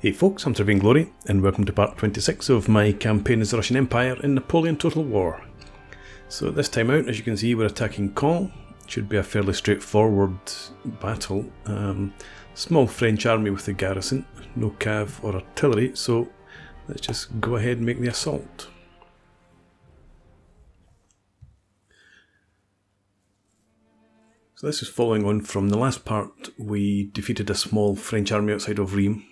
Hey folks, I'm Sir Glory, and welcome to part 26 of my campaign as the Russian Empire in Napoleon Total War. So this time out, as you can see, we're attacking Caen. Should be a fairly straightforward battle. Small French army with the garrison, no cav or artillery, so let's just go ahead and make the assault. So this is following on from the last part. We defeated a small French army outside of Rheims.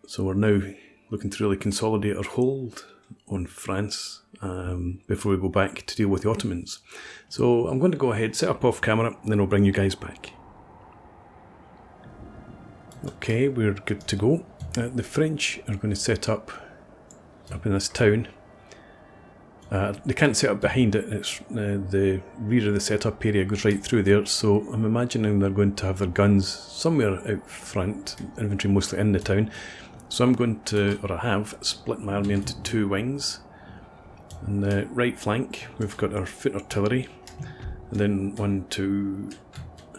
So we're now looking to really consolidate our hold on France before we go back to deal with the Ottomans. So I'm going to go ahead, set up off camera, and then I'll bring you guys back. Okay, we're good to go. The French are going to set up in this town. They can't set up behind it. It's the rear of the setup area goes right through there, so I'm imagining they're going to have their guns somewhere out front, infantry mostly in the town. So I'm going to, or I have, split my army into two wings. On the right flank we've got our foot artillery, and then 1, 2,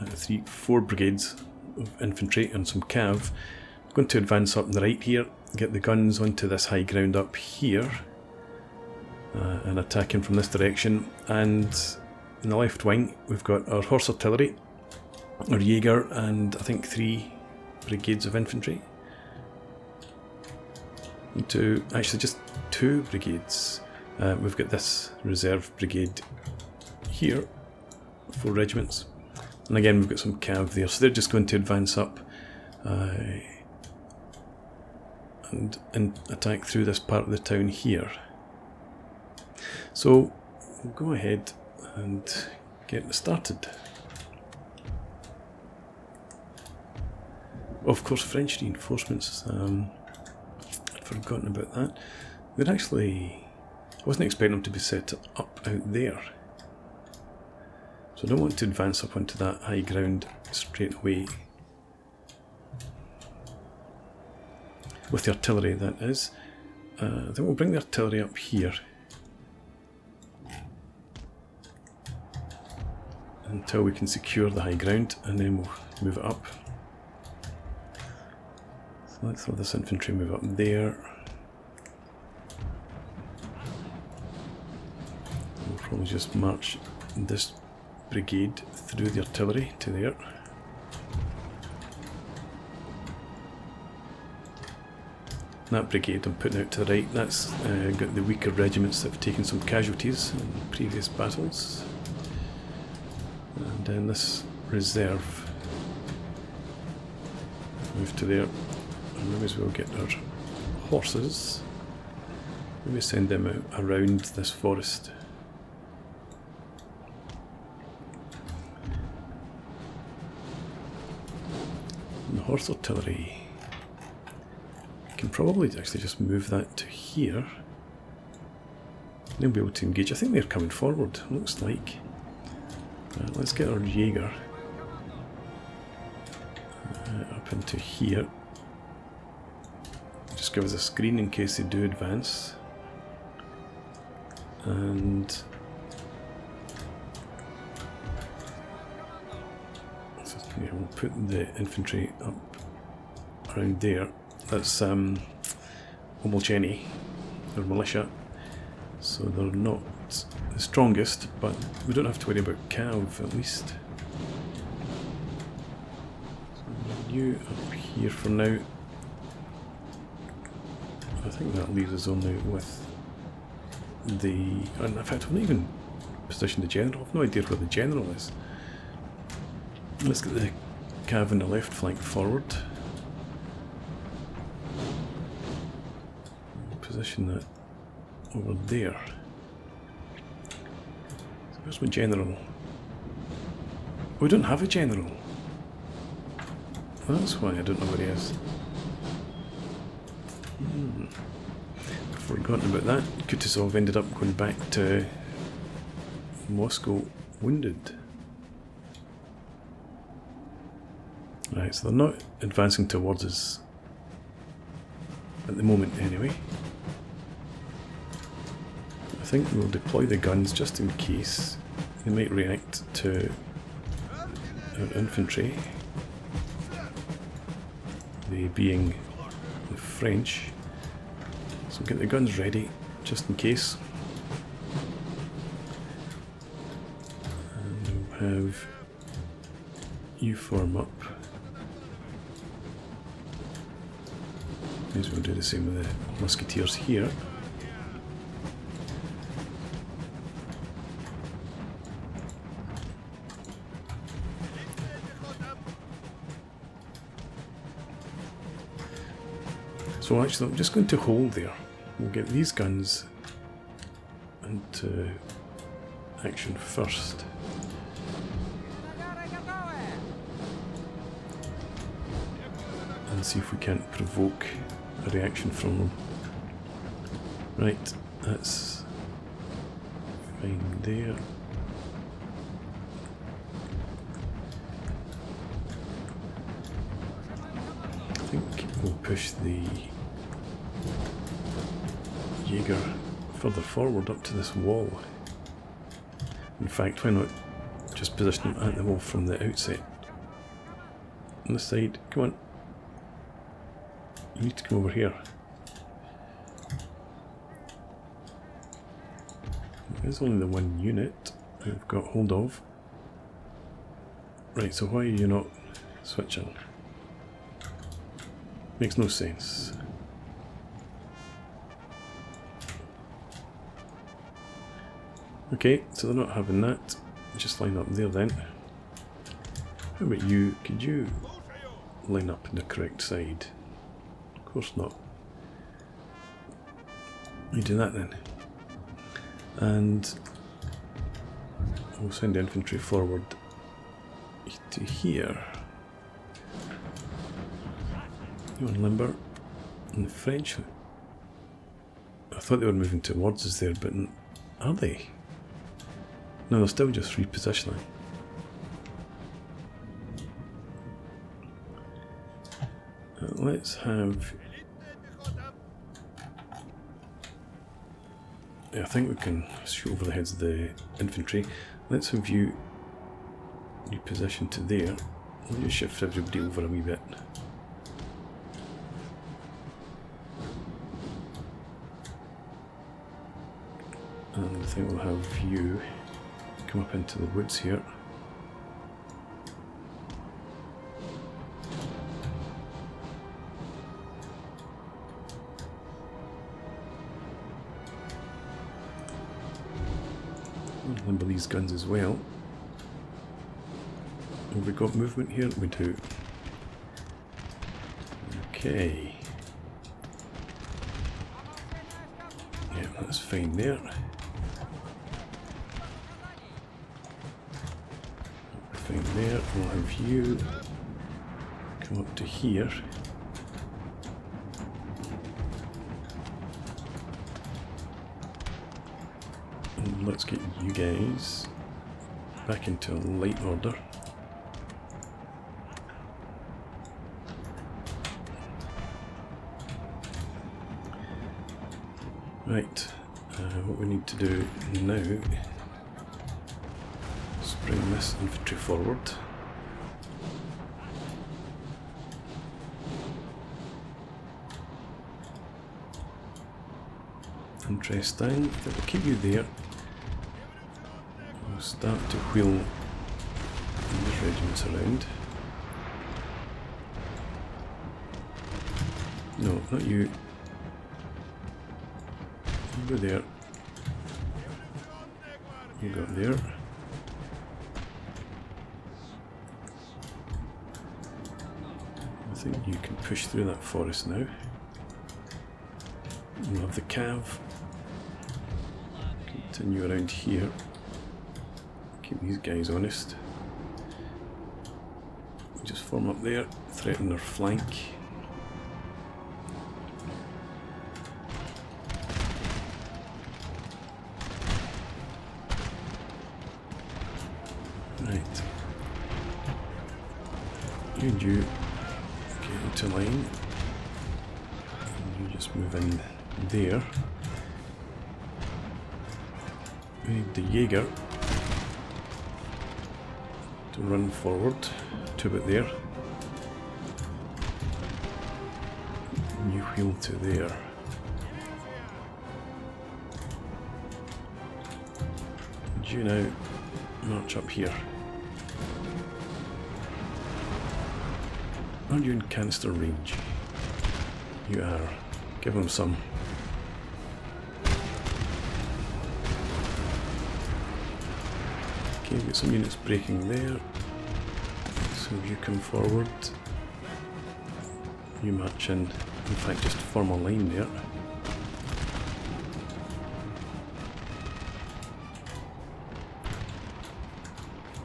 3, 4 brigades of infantry and some cav. I'm going to advance up on the right here, get the guns onto this high ground up here, and attacking from this direction. And in the left wing we've got our horse artillery, our Jaeger, and I think 3 brigades of infantry. Actually just 2 brigades. We've got this reserve brigade here, 4 regiments, and again we've got some cav there, so they're just going to advance up and attack through this part of the town here. So we'll go ahead and get started. Of course, French reinforcements. I'd forgotten about that. They're actually, I wasn't expecting them to be set up out there. So I don't want to advance up onto that high ground straight away. With the artillery, that is. Then we'll bring the artillery up here. Until we can secure the high ground, and then we'll move it up. So let's have this infantry move up there. We'll probably just march this brigade through the artillery to there. That brigade I'm putting out to the right, that's got the weaker regiments that have taken some casualties in previous battles. And then this reserve move to there, and maybe as well get our horses, maybe send them out around this forest. And the horse artillery, I can probably actually just move that to here. They'll be able to engage. I think they're coming forward, looks like. Let's get our Jaeger up into here. Just give us a screen in case they do advance. And so, yeah, we'll put the infantry up around there. That's Wallachia, or militia. So they're not the strongest, but we don't have to worry about cav at least. So you up here for now. I think that leaves us only with the... in fact, I've not even positioned the general. I've no idea where the general is. Let's get the cav in the left flank forward. Position that over there. So where's my general? We don't have a general. That's why I don't know where he is. I've forgotten about that. Kutuzov ended up going back to Moscow wounded. Right, so they're not advancing towards us at the moment anyway. I think we'll deploy the guns just in case they might react to our infantry. They being the French. So get the guns ready, just in case. And we'll have you form up. May as well do the same with the musketeers here. So actually I'm just going to hold there. We'll get these guns into action first. And see if we can't provoke a reaction from them. Right, that's fine there. I think we'll push the Jaeger further forward up to this wall. In fact, why not just position them at the wall from the outset? On the side, come on. You need to come over here. There's only the one unit we've got hold of. Right, so why are you not switching? Makes no sense. Okay, so they're not having that. Just line up there then. How about you? Could you line up on the correct side? Of course not. You do that then. And we'll send the infantry forward to here. You want limber? And the French? I thought they were moving towards us there, but are they? No, they're still just repositioning. Let's have... Yeah, I think we can shoot over the heads of the infantry. Let's have you reposition to there. We'll just shift everybody over a wee bit. And I think we'll have you come up into the woods here. I'll limber these guns as well. Have we got movement here? We do. Okay. Yeah, that's fine there. Fine there. We'll have you come up to here. And let's get you guys back into a light order. Right, what we need to do now is bring this infantry forward. Interesting, we'll keep you there. We'll start to wheel these regiments around. No, not you. You go there. You go there. I think you can push through that forest now. We'll have the cav continue around here. Keep these guys honest. Just form up there, threaten their flank. Right. You and you get into line. And you just move in there. We need the Jaeger to run forward to about there. You wheel to there. And you now march up here. Are you in canister range? You are. Give them some. Okay, we've got some units breaking there. So you come forward. You march in fact just form a line there.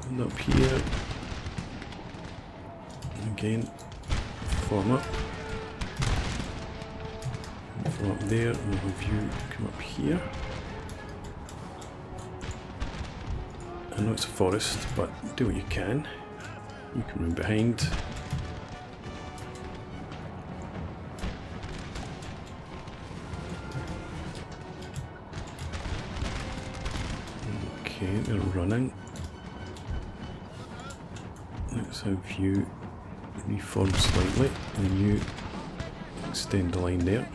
And up here. Again, form up. Form up there, and we'll have you come up here. I know it's a forest, but do what you can. You can run behind. Okay, they're running. Let's have you reform slightly, and you extend the line there.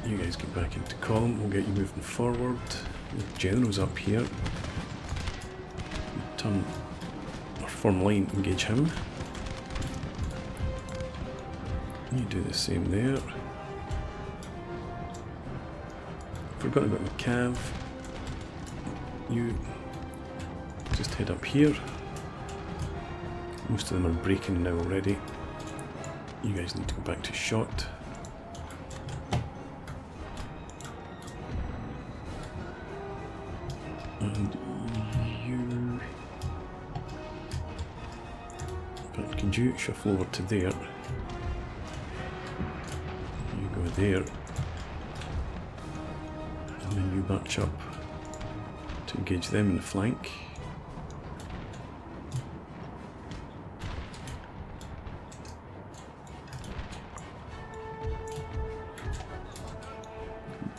You guys get back into column, we'll get you moving forward. The general's up here. You turn or form line, engage him. You do the same there. Forgot about the cav. You just head up here. Most of them are breaking now already. You guys need to go back to shot. And you... But can you shuffle over to there? You go there. And then you march up to engage them in the flank.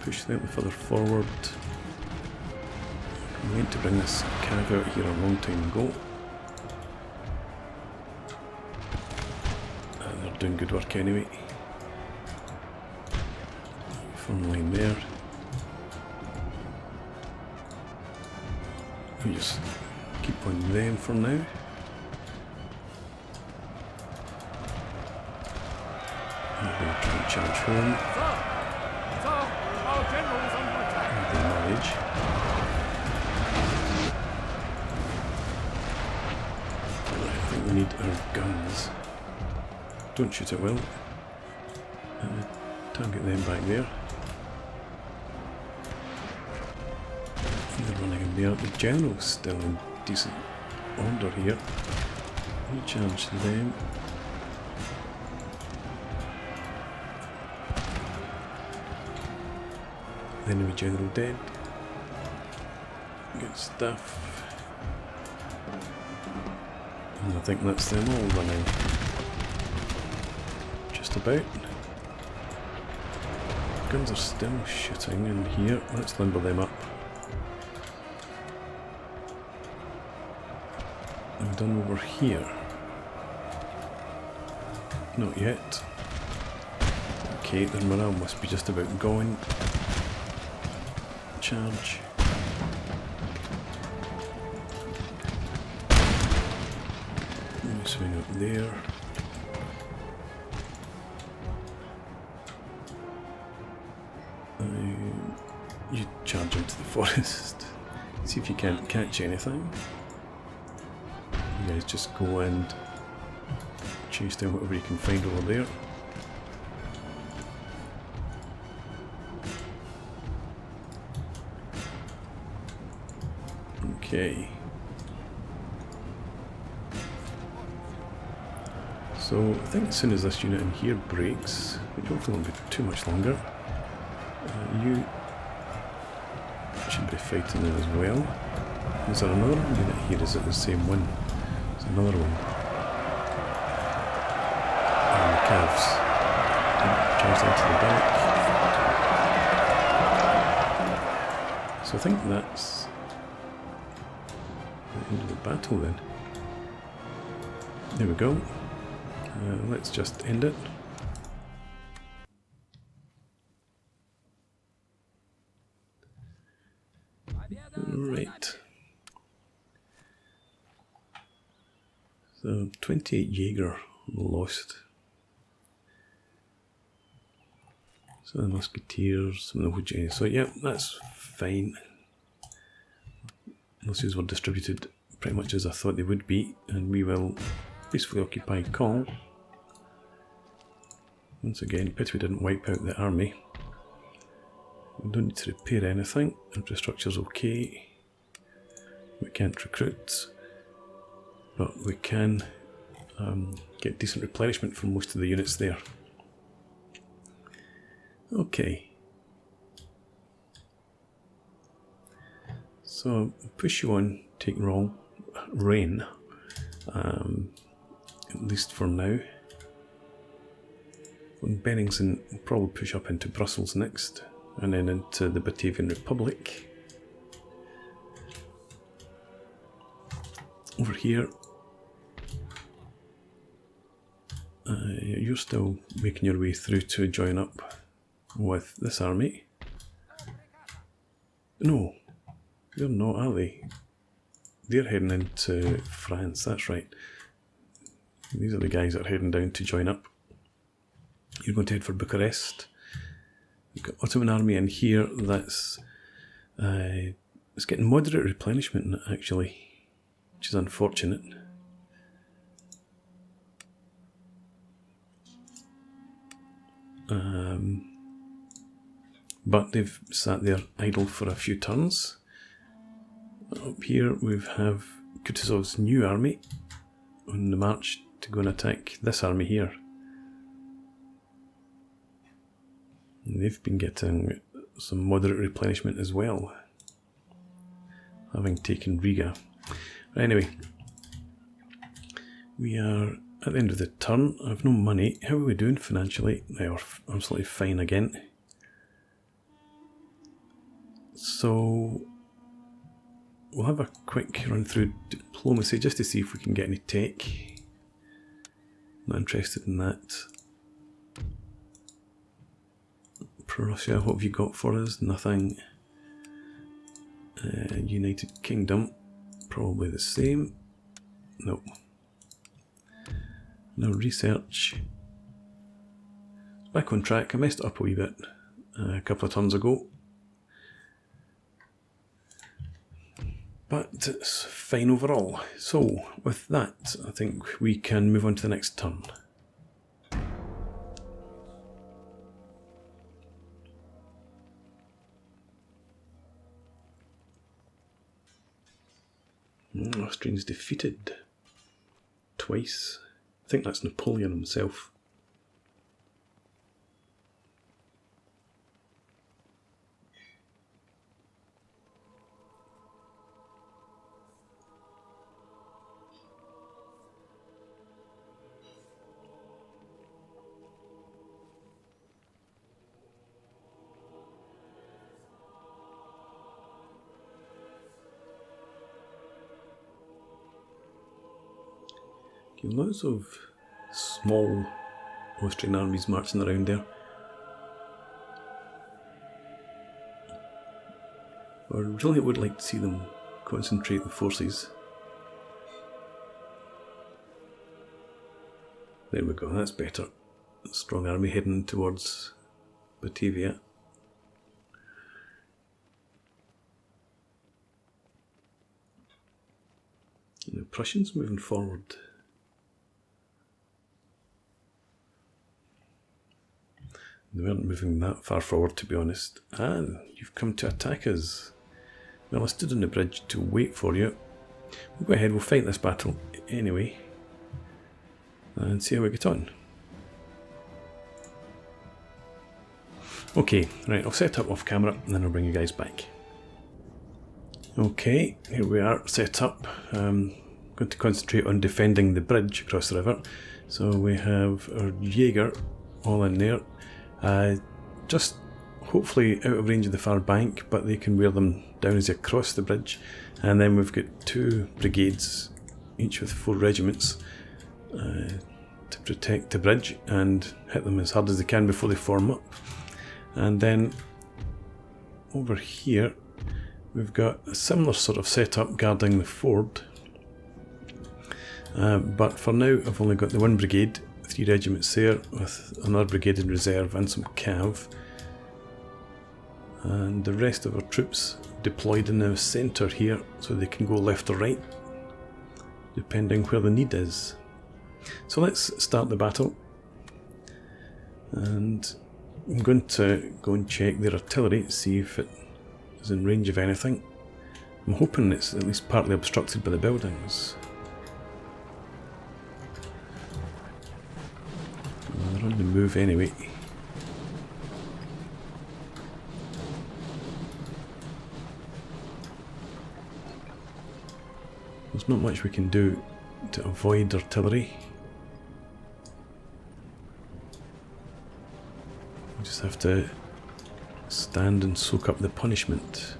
Push them further forward. I meant to bring this cav out here a long time ago. And they're doing good work anyway. Form line there. We just keep on them for now. I'm going to try and charge home. And they manage. I think we need our guns. Don't shoot at will. Target them back there. They're running in there. The general's still in decent order here. You charge them. The enemy general dead. Good stuff. And I think that's them all running. Just about. Guns are still shooting in here. Let's limber them up. I'm done over here. Not yet. Okay, their morale must be just about going. Charge. You swing up there. You charge into the forest. See if you can't catch anything. You guys just go and chase down whatever you can find over there. Okay. So I think as soon as this unit in here breaks, which hopefully won't be too much longer, you should be fighting it as well. Is there another unit here? Is it the same one? There's another one. And the calves. Charge them to the back. So I think that's the end of the battle then. There we go. Let's just end it. Right. So 28 Jaeger lost. So the Musketeers, some of the Wojay. So yeah, that's fine. Losses were distributed pretty much as I thought they would be, and we will peacefully occupy Caen. Once again, pity we didn't wipe out the army. We don't need to repair anything. Infrastructure's okay. We can't recruit, but we can get decent replenishment from most of the units there. Okay. So push you on, take Rain, at least for now. Von Benningsen will probably push up into Brussels next, and then into the Batavian Republic. Over here, you're still making your way through to join up with this army. No, they're not, are they? They're heading into France, that's right. These are the guys that are heading down to join up. You're going to head for Bucharest. You've got Ottoman army in here. That's it's getting moderate replenishment actually, which is unfortunate. But they've sat there idle for a few turns. Up here we have Kutuzov's new army on the march to go and attack this army here. And they've been getting some moderate replenishment as well, having taken Riga. But anyway, we are at the end of the turn. I have no money. How are we doing financially? They are absolutely fine again. So we'll have a quick run through diplomacy just to see if we can get any tech. Not interested in that. Prussia, what have you got for us? Nothing. United Kingdom, probably the same. Nope. Now research. Back on track. I messed it up a wee bit a couple of turns ago. But it's fine overall. So, with that, I think we can move on to the next turn. Austrians defeated twice. I think that's Napoleon himself. Lots of small Austrian armies marching around there. I really would like to see them concentrate the forces. There we go, that's better. Strong army heading towards Batavia. The Prussians moving forward. They weren't moving that far forward, to be honest. And you've come to attack us. Well, I stood on the bridge to wait for you. We'll go ahead, we'll fight this battle anyway. And see how we get on. Okay, right, I'll set up off camera and then I'll bring you guys back. Okay, here we are, set up. Going to concentrate on defending the bridge across the river. So we have our Jaeger all in there. Just hopefully out of range of the far bank, but they can wear them down as they cross the bridge. And then we've got 2 brigades, each with 4 regiments, to protect the bridge and hit them as hard as they can before they form up. And then over here we've got a similar sort of setup guarding the ford, but for now I've only got the 1 brigade, 3 regiments there with another brigade in reserve and some cav, and the rest of our troops deployed in the centre here so they can go left or right depending where the need is. So let's start the battle, and I'm going to go and check their artillery, see if it is in range of anything. I'm hoping it's at least partly obstructed by the buildings. Well, they're on the move anyway. There's not much we can do to avoid artillery. We just have to stand and soak up the punishment.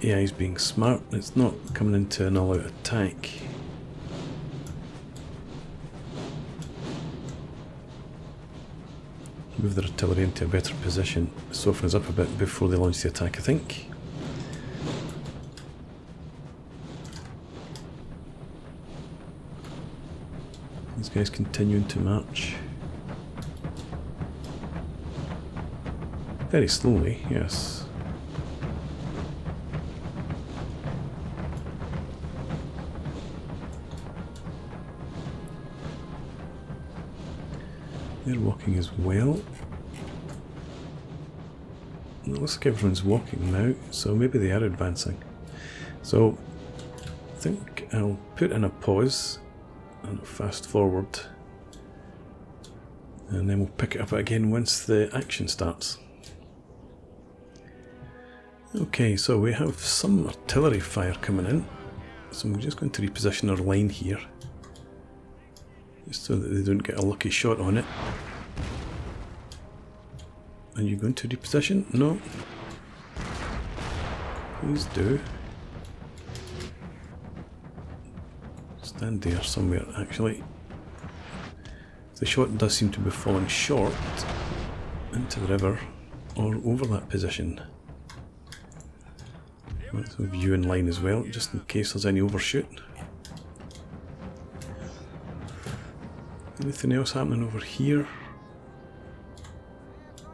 Yeah, AI's being smart. It's not coming into an all-out attack. Move their artillery into a better position, soften us up a bit before they launch the attack, I think. These guys continuing to march. Very slowly, yes. They're walking as well. It looks like everyone's walking now, so maybe they are advancing. So I think I'll put in a pause and fast forward, and then we'll pick it up again once the action starts. Okay, so we have some artillery fire coming in, so we're just going to reposition our line here, just so that they don't get a lucky shot on it. Are you going to reposition? No. Please do. Stand there somewhere, actually. The shot does seem to be falling short into the river or over that position. Let's have you in line as well, just in case there's any overshoot. Anything else happening over here?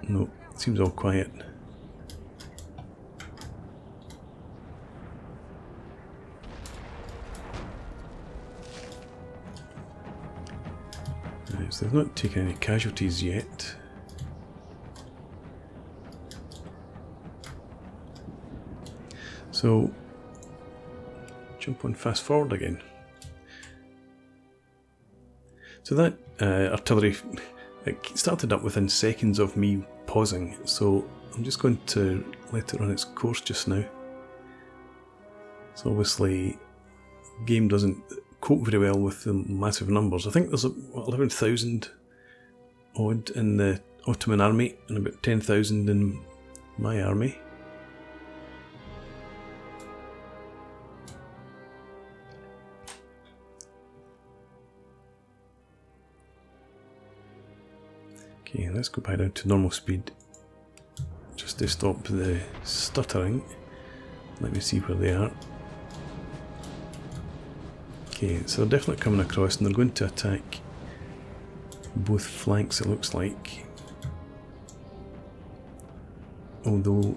No, it seems all quiet. Right, so they've not taken any casualties yet. So, jump on fast forward again. So that artillery, it started up within seconds of me pausing, so I'm just going to let it run its course just now. So obviously, the game doesn't cope very well with the massive numbers. I think there's 11,000 odd in the Ottoman army and about 10,000 in my army. Okay, let's go back down to normal speed just to stop the stuttering. Let me see where they are. Okay, so they're definitely coming across and they're going to attack both flanks, it looks like. Although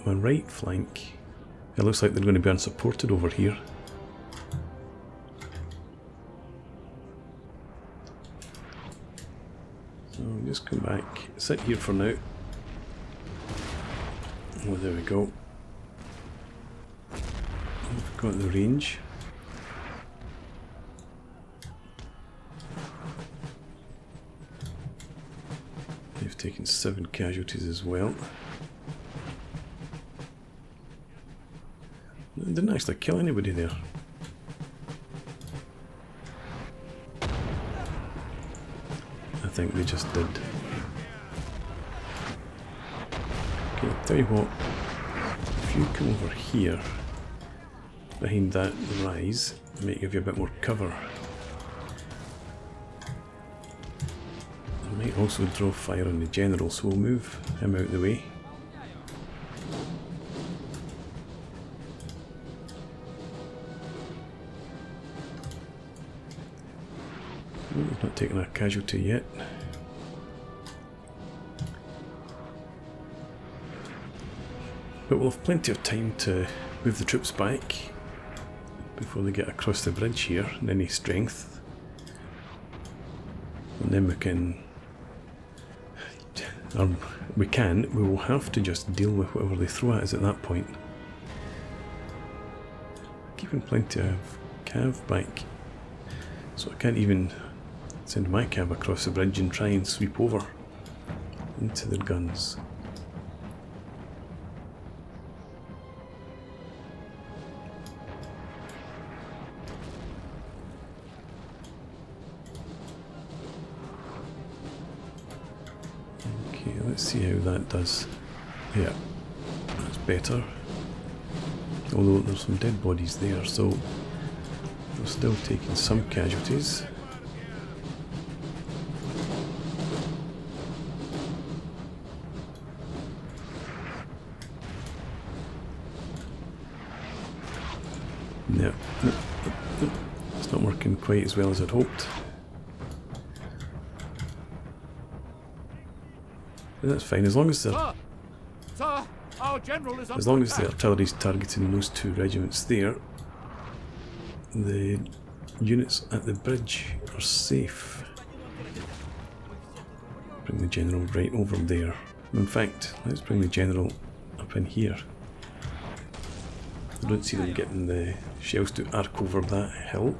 my right flank, it looks like they're going to be unsupported over here. So just come back, sit here for now. Oh, there we go. We've got the range. They've taken 7 casualties as well. They didn't actually kill anybody there. I think they just did. Okay, tell you what, if if you come over here, behind that rise, it might give you a bit more cover. I might also draw fire on the general, so we'll move him out the way. We've not taken a casualty yet. But we'll have plenty of time to move the troops back before they get across the bridge here in any strength. And then we will have to just deal with whatever they throw at us at that point. Keeping plenty of cav back, so I can't even send my cav across the bridge and try and sweep over into their guns. Okay, let's see how that does. Yeah, that's better. Although there's some dead bodies there, so we're still taking some casualties. No, it's not working quite as well as I'd hoped. But that's fine, as long as they're as long as the artillery's targeting those two regiments there, the units at the bridge are safe. Bring the general right over there. In fact, let's bring the general up in here. I don't see them getting the shells to arc over that hill.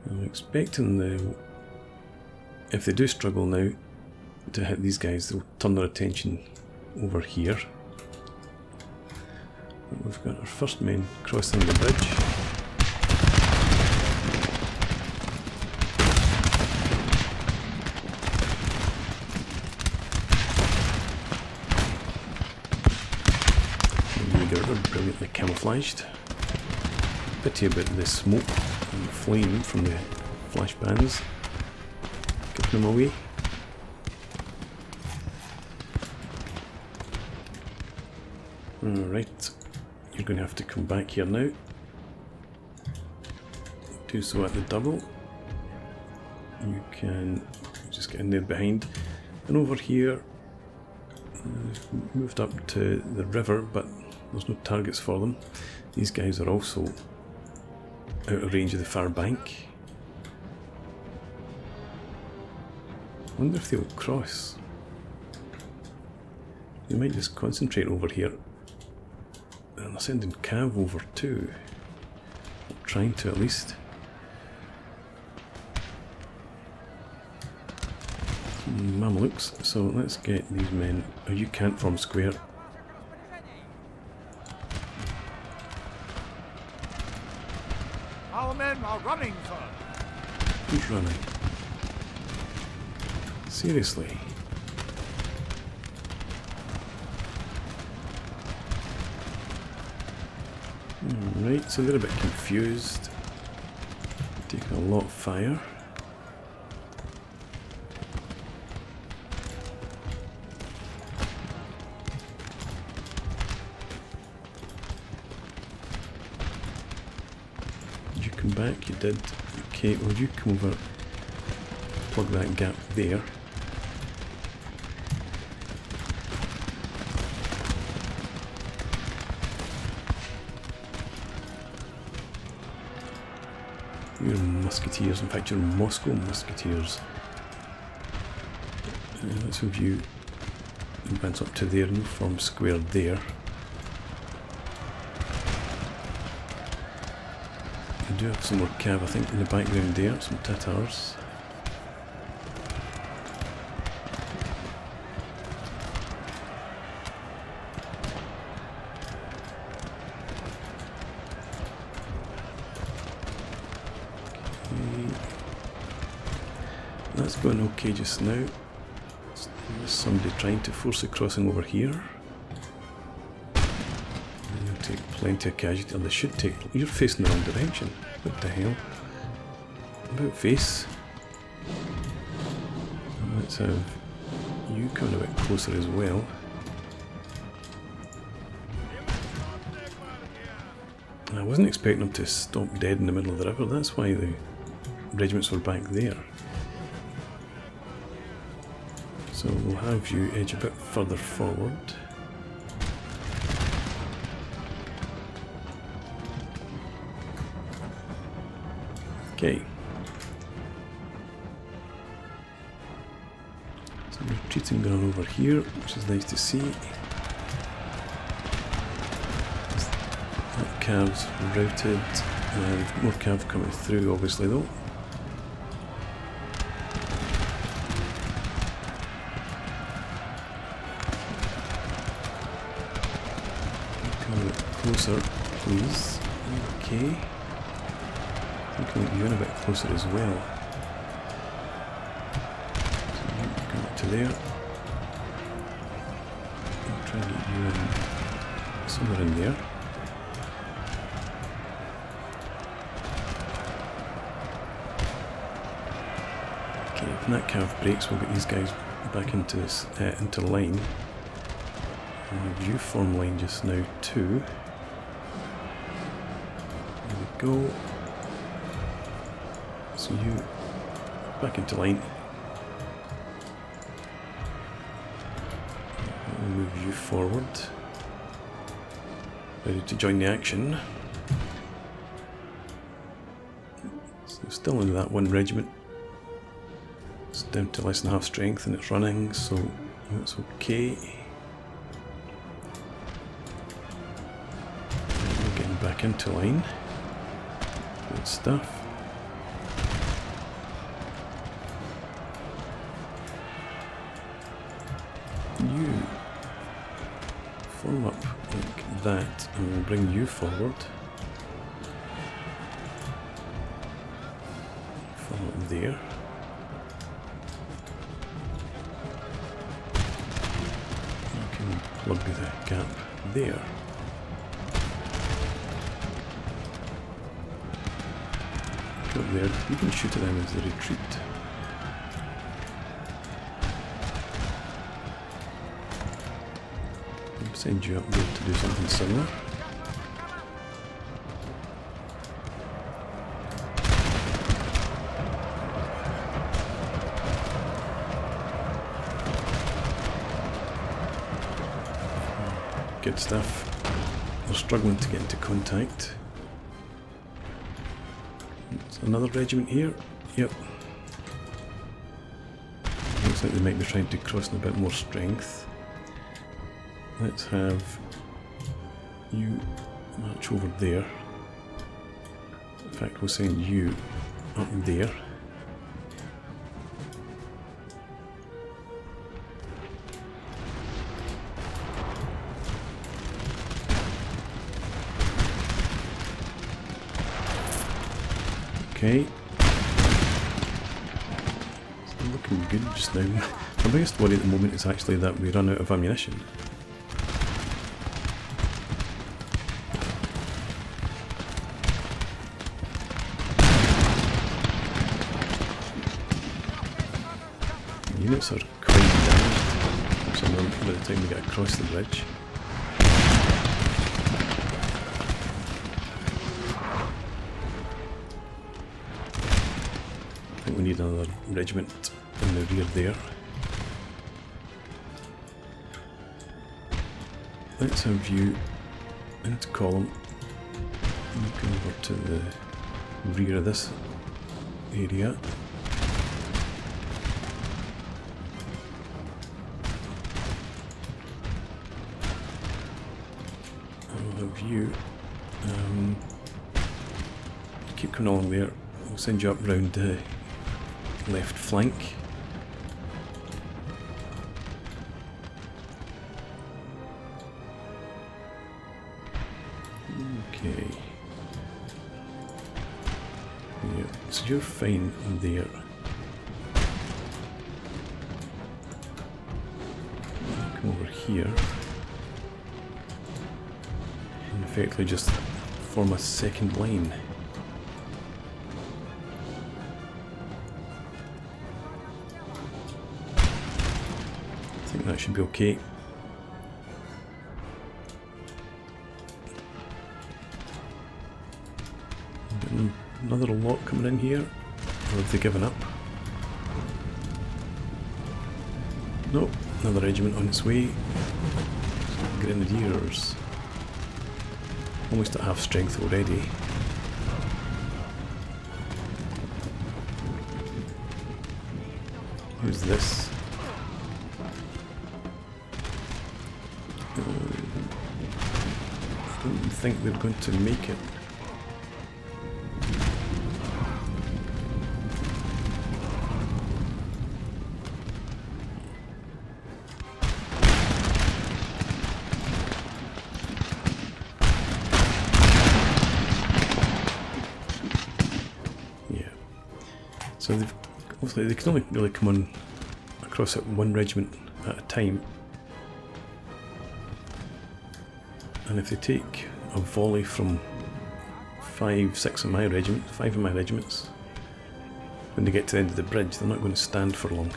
I'm expecting if they do struggle now to hit these guys, they'll turn their attention over here. And we've got our first men crossing the bridge. Brilliantly camouflaged. Pity about the smoke and the flame from the flashbangs giving them away. Alright, you're going to have to come back here now. Do so at the double. You can just get in there behind. And over here, moved up to the river, but there's no targets for them. These guys are also out of range of the far bank. I wonder if they'll cross. They might just concentrate over here. And they're sending cav over too. Or trying to at least. Mamelukes. So let's get these men. Oh, you can't form square. Our men are running, sir. Who's running? Seriously? Alright, so they're a bit confused. Taking a lot of fire. Back, you did. Okay, well you come over, plug that gap there. You're musketeers, in fact you're Moscow musketeers. Let's have you advance up to there and form square there. I do have some more cav, I think, in the background there, some Tatars. that's going okay just now. There's somebody trying to force a crossing over here. They'll take plenty of casualty. Or they should take... You're facing the wrong direction. What the hell? About face. And let's have you coming a bit closer as well. I wasn't expecting them to stop dead in the middle of the river. That's why the regiments were back there. So we'll have you edge a bit further forward. Okay. So retreating going on over here, which is nice to see. That cav's routed, and more cav coming through obviously though. Closer, please. Okay. I think I'll get you in a bit closer as well. So you go up to there. I'll try and get you in somewhere in there. Okay, if that cav breaks, we'll get these guys back into line. I'll have you form line just now too. There we go. So you back into line. I'll move you forward. Ready to join the action. So still in that one regiment. It's down to less than half strength and it's running, so that's okay. Getting back into line. Good stuff. You form up like that and we'll bring you forward. Form up there. You can plug the gap there. Go up there. You can shoot at them as they retreat. Send you up there to do something similar. Good stuff. We're struggling to get into contact. There's another regiment here. Yep. Looks like they might be trying to cross in a bit more strength. Let's have you march over there. In fact, we'll send you up there. Okay. It's looking good just now. My biggest worry at the moment is actually that we run out of ammunition. Units are quite damaged, so by the time we get across the bridge. I think we need another regiment in the rear there. Let's have you into column. Come over to the rear of this area. You keep coming along there. We'll send you up round the left flank. Okay. Yeah, so you're fine there. over here and effectively just form a second line. I think that should be okay. Another lot coming in here, or have they given up? Nope, another regiment on its way. Grenadiers. Almost at half strength already. Who's this? I don't think they're going to make it. So obviously they can only really come on across at one regiment at a time, and if they take a volley from 5, 6 of my regiment, 5 of my regiments, when they get to the end of the bridge, they're not going to stand for long.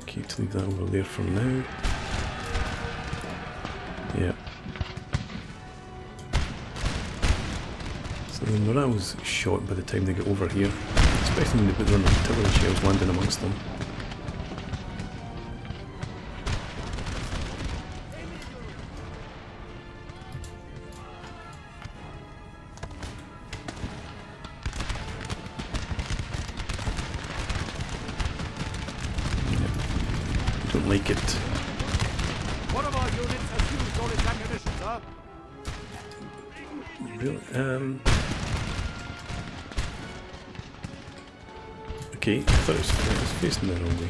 Okay, to leave that over there for now. Yeah. So the morale's shot by the time they get over here, especially when they put their own artillery shells landing amongst them. Yeah. Don't like it. One of our units has used all its ammunition, sir. Really? Okay, I thought it was facing the wrong way.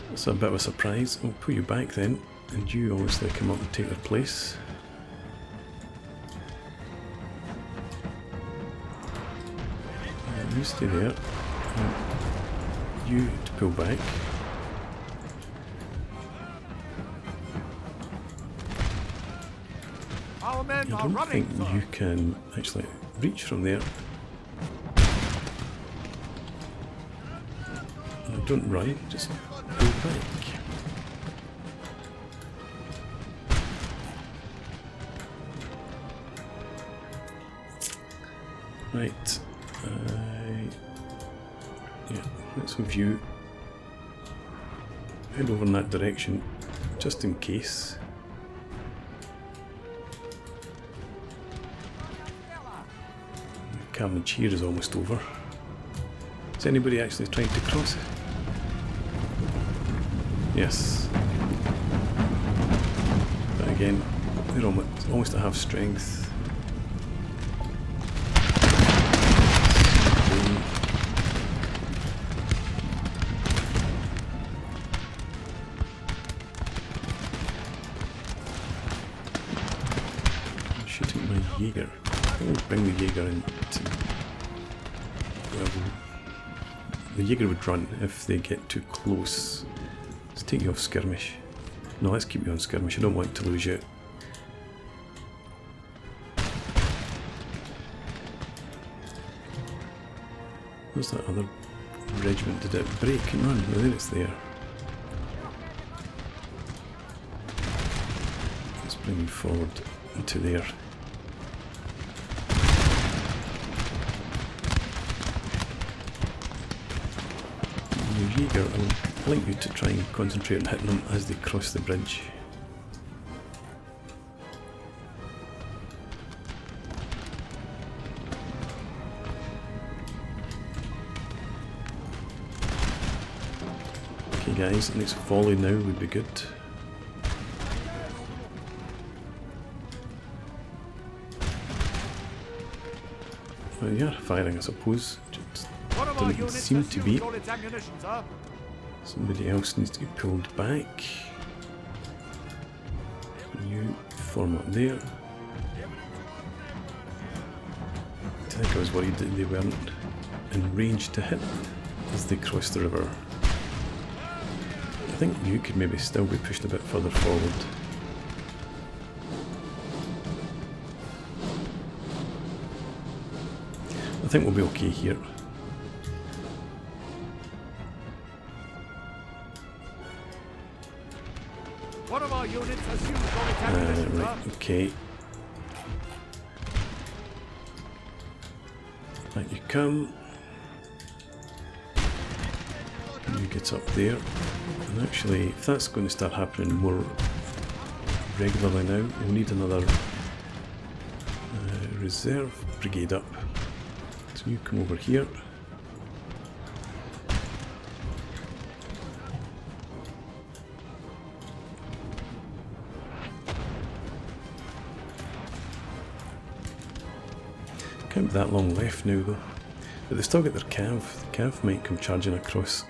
That's a bit of a surprise. I'll put you back then, and you obviously come up and take their place. You stay there. You to pull back. Our men I are don't running, think sir. you can actually reach from there. Don't run, just go back. Right. Yeah, let's have you head over in that direction, just in case. The carnage here is almost over. Is anybody actually trying to cross it? Yes. But again, they're almost at half strength. I'm shooting my Jaeger. I will bring the Jaeger in to... Well, the Jaeger would run if they get too close. Let's take you off skirmish. No, let's keep you on skirmish. I don't want to lose you. Where's that other regiment? Did it break and run? No, there it's there. Let's bring you forward into there. Your Jaeger, I'd like you to try and concentrate on hitting them as they cross the bridge. Okay guys, next volley now would be good. Well, you're firing, I suppose. Just didn't seem to be. Somebody else needs to be pulled back. You form up there. I think I was worried that they weren't in range to hit as they cross the river. I think you could maybe still be pushed a bit further forward. I think we'll be okay here. One of our units has used all its ammunition, Right, sir. okay. Right, you come. You get up there. And actually, if that's going to start happening more regularly now, we'll need another reserve brigade up. So you come over here. Can't be that long left now though. But they still get their cav. The cav might come charging across.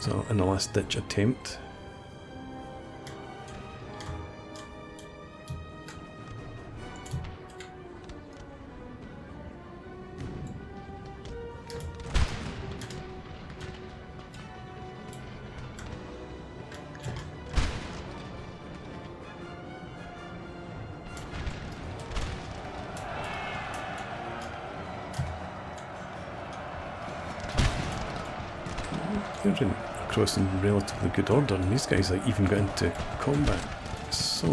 So in a last ditch attempt. They're across in relatively good order, and these guys like even got into combat. So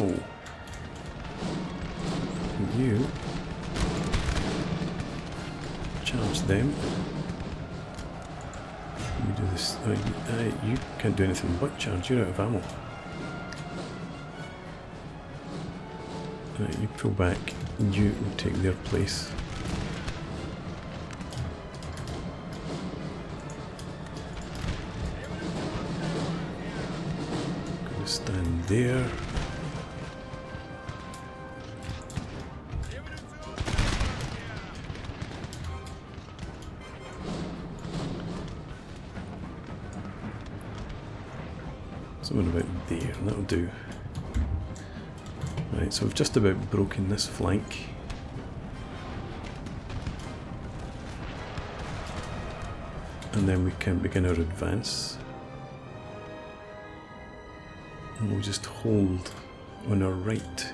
you charge them. You do this. You can't do anything but charge. You're out of ammo. Right, you pull back. You will take their place. Stand there. Something about there, that'll do. Right, so we've just about broken this flank. And then we can begin our advance. And we'll just hold on our right.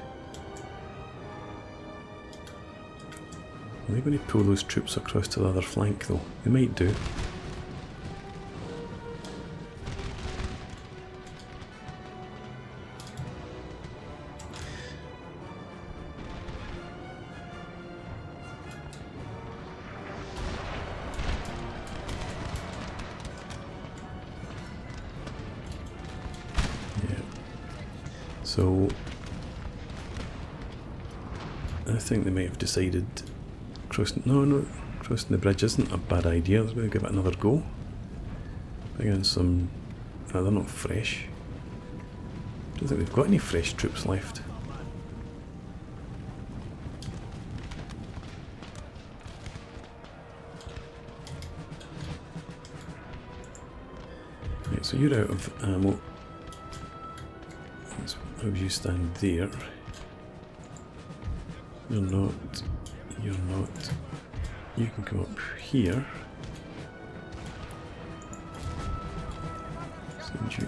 Are they going to pull those troops across to the other flank though? They might do. So I think they may have decided crossing the bridge isn't a bad idea. Let's maybe give it another go. Bring in some. No, they're not fresh. I don't think they've got any fresh troops left. Right, so you're out of ammo. How you stand there? You're not. You're not. You can come up here.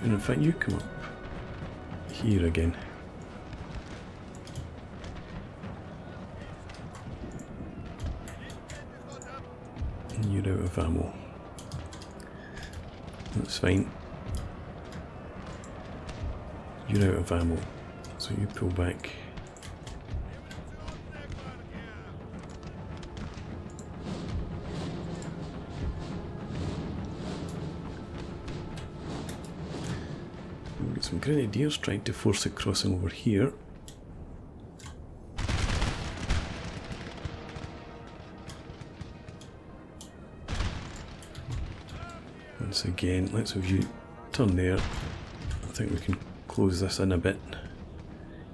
And in fact, you come up here again. And you're out of ammo. That's fine. You're out of ammo, so you pull back. We've got some grenadiers trying to force a crossing over here. Once again, let's have you turn there. I think we can close this in a bit.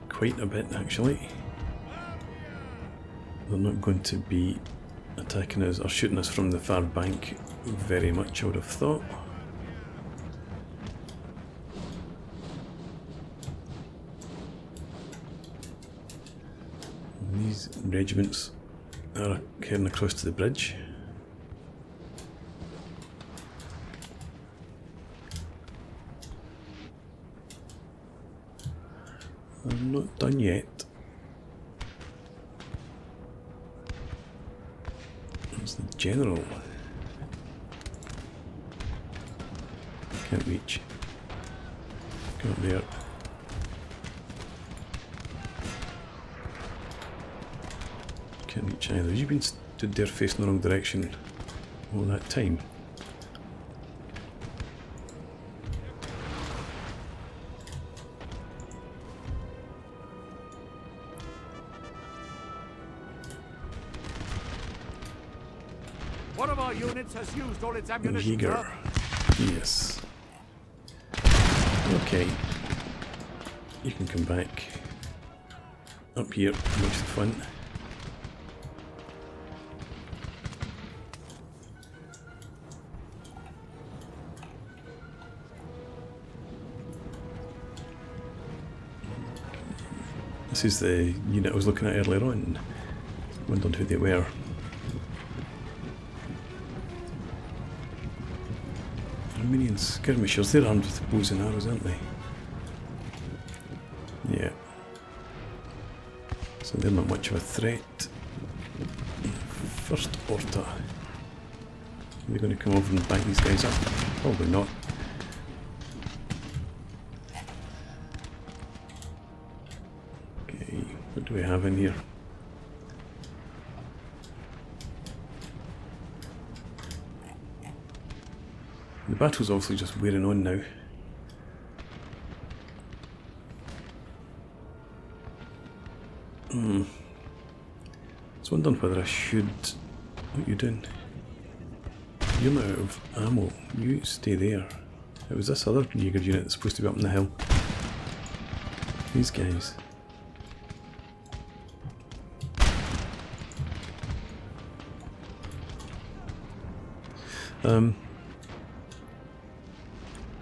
Quite a bit, actually. They're not going to be attacking us or shooting us from the far bank very much, I would have thought. And these regiments are heading across to the bridge. I'm not done yet. That's the general. Can't reach. Go up there. Can't reach either. You've been stood there facing the wrong direction all that time. One of our units has used all its ammunition. Jaeger. Yes. Okay. You can come back up here. Much fun. This is the unit I was looking at earlier on. Wondered who they were. Armenian skirmishers, they're armed with bows and arrows, aren't they? Yeah. So they're not much of a threat. First Orta. Are they going to come over and back these guys up? Probably not. Okay, what do we have in here? The battle's obviously just wearing on now. I was wondering whether I should... What are you doing? You're not out of ammo. You stay there. It was this other Jaeger unit that's supposed to be up on the hill. These guys.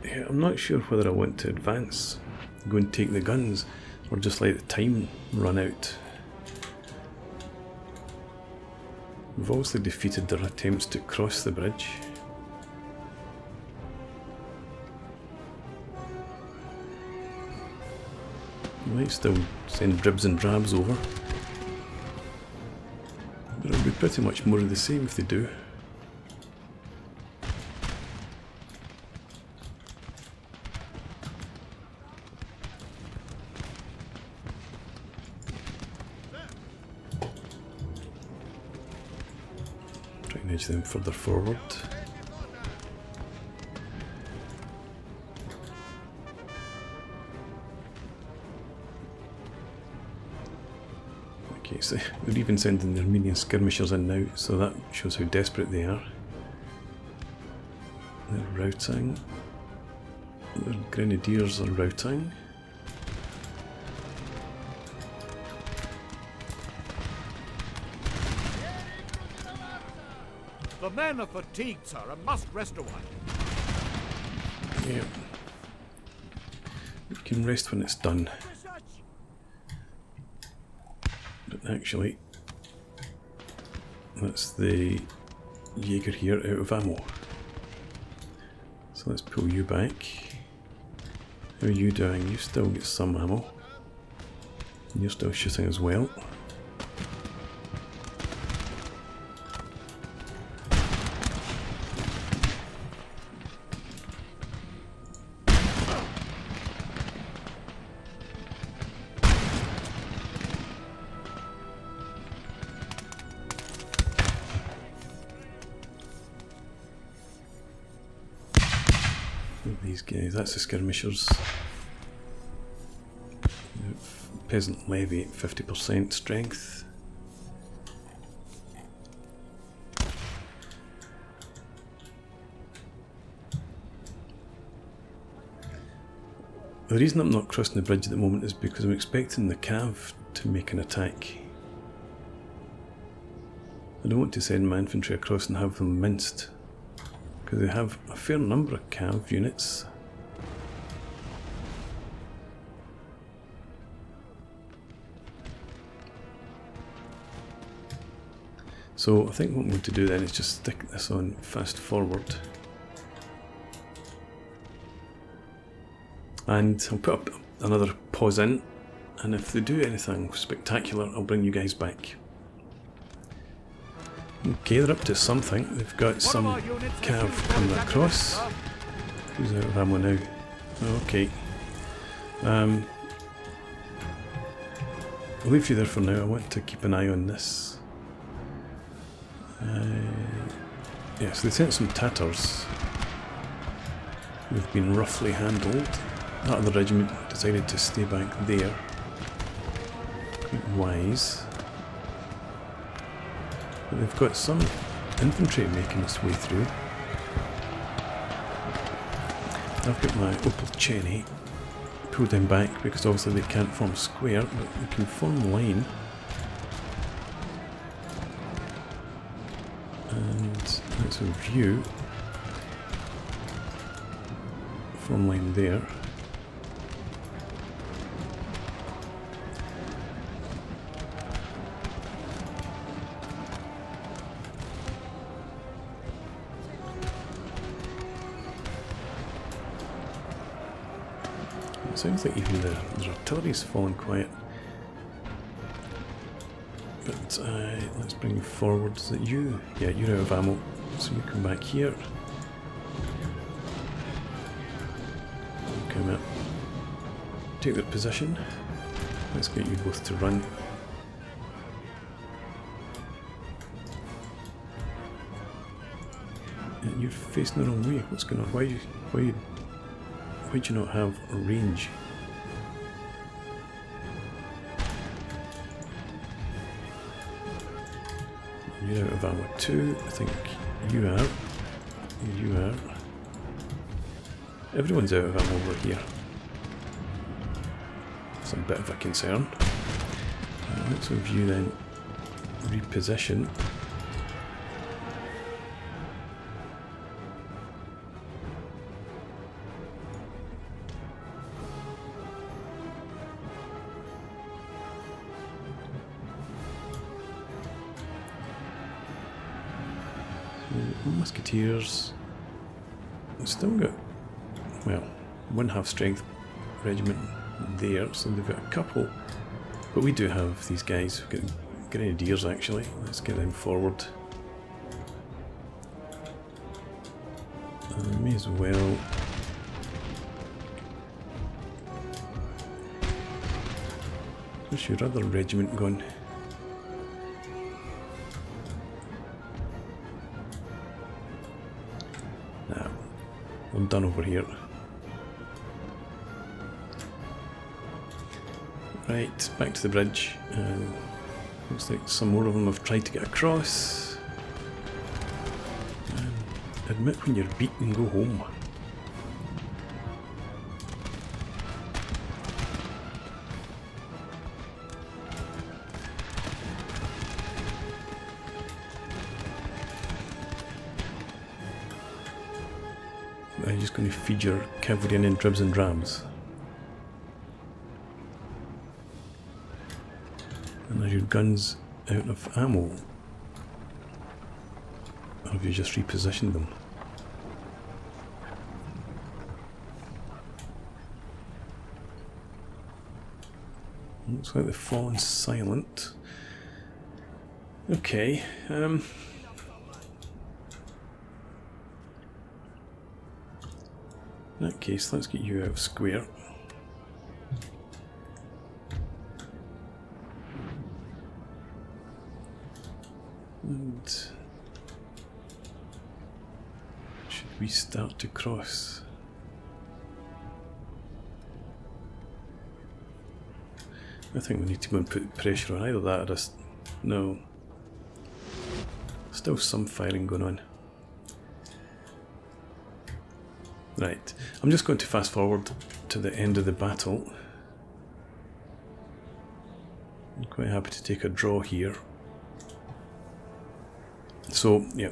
Yeah, I'm not sure whether I want to advance, go and take the guns, or just let the time run out. We've obviously defeated their attempts to cross the bridge. We might still send dribs and drabs over, but it'll be pretty much more of the same if they do. Edge them further forward. Okay, so they're even sending the Armenian skirmishers in now, so that shows how desperate they are. They're routing. Their grenadiers are routing. The men are fatigued, sir, and must rest a while. Yeah. We can rest when it's done. But actually, that's the Jaeger here out of ammo. So let's pull you back. How are you doing? You still get some ammo. And you're still shooting as well. These guys, that's the skirmishers. Peasant levy, 50% strength. The reason I'm not crossing the bridge at the moment is because I'm expecting the cav to make an attack. I don't want to send my infantry across and have them minced, because they have a fair number of cav units. So I think what I'm going to do then is just stick this on fast forward. And I'll put up another pause in and if they do anything spectacular, I'll bring you guys back. Okay, they're up to something. They've got some cav coming across. Who's out of ammo now? Okay. I'll leave you there for now. I want to keep an eye on this. Yes, they sent some tatters. They've been roughly handled. That other regiment decided to stay back there. Quite wise. But they've got some infantry making its way through. I've got my Opal Cheney pulled them back because obviously they can't form square, but they can form line. And that's a view. Form line there. It sounds like even the artillery's fallen quiet. But let's bring you forward. Is it you? Yeah, you're out of ammo. So you come back here. Come out. Take their position. Let's get you both to run. And you're facing the wrong way. What's going on? Why do you not have a range? You're out of ammo too. I think you are. You are. Everyone's out of ammo over here. That's a bit of a concern. Let's review then. Reposition. Musketeers. We've still got, well, 1/2 strength regiment there, so they've got a couple. But we do have these guys. We've got grenadiers actually. Let's get them forward. May as well. Where's your other regiment gone? I'm done over here. Right, back to the bridge. Looks like some more of them have tried to get across. Admit when you're beaten and go home. Are you just going to feed your cavalry in dribs and drabs? And are your guns out of ammo? Or have you just repositioned them? Looks like they've fallen silent. Okay, in that case, let's get you out of square. And should we start to cross? I think we need to go and put pressure on either that or just... no. Still some firing going on. Right, I'm just going to fast forward to the end of the battle. I'm quite happy to take a draw here. So, yeah,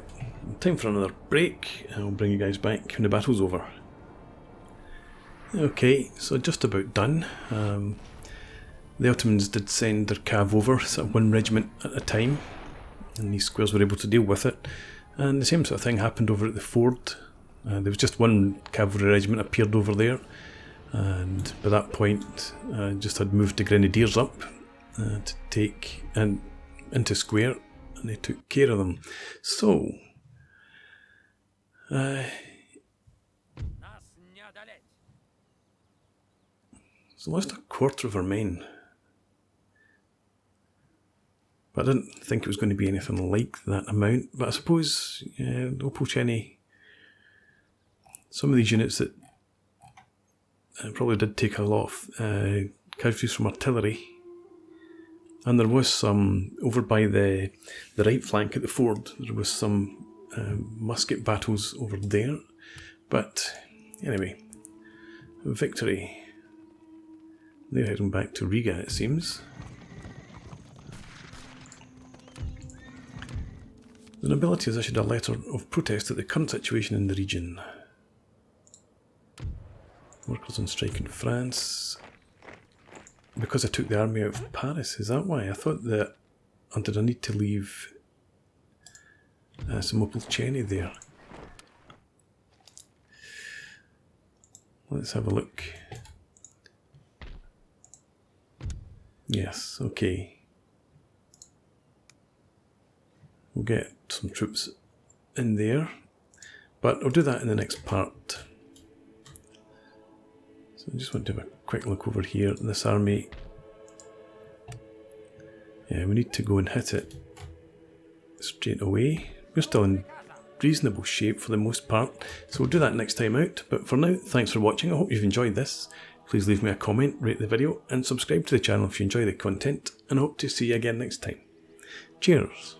time for another break. I'll bring you guys back when the battle's over. Okay, so just about done. The Ottomans did send their cav over, sort of one regiment at a time, and these squares were able to deal with it. And the same sort of thing happened over at the ford. There was just one cavalry regiment appeared over there, And by that point, I just had moved the Grenadiers up to take into square, and they took care of them. So, so lost a quarter of our men. But I didn't think it was going to be anything like that amount. But I suppose Opolcheny, some of these units that probably did take a lot of casualties from artillery. And there was some, over by the right flank at the ford, there was some musket battles over there. But anyway, victory. They're heading back to Riga, it seems. The nobility has issued a letter of protest at the current situation in the region. Workers on strike in France. Because I took the army out of Paris, is that why? I thought that, or did I need to leave some Opolcheny there? Let's have a look. Yes, okay. We'll get some troops in there, but I'll do that in the next part. So I just want to have a quick look over here. This army, yeah, we need to go and hit it straight away. We're still in reasonable shape for the most part, so we'll do that next time out. But for now, thanks for watching. I hope you've enjoyed this. Please leave me a comment, rate the video, and subscribe to the channel if you enjoy the content, and I hope to see you again next time. Cheers!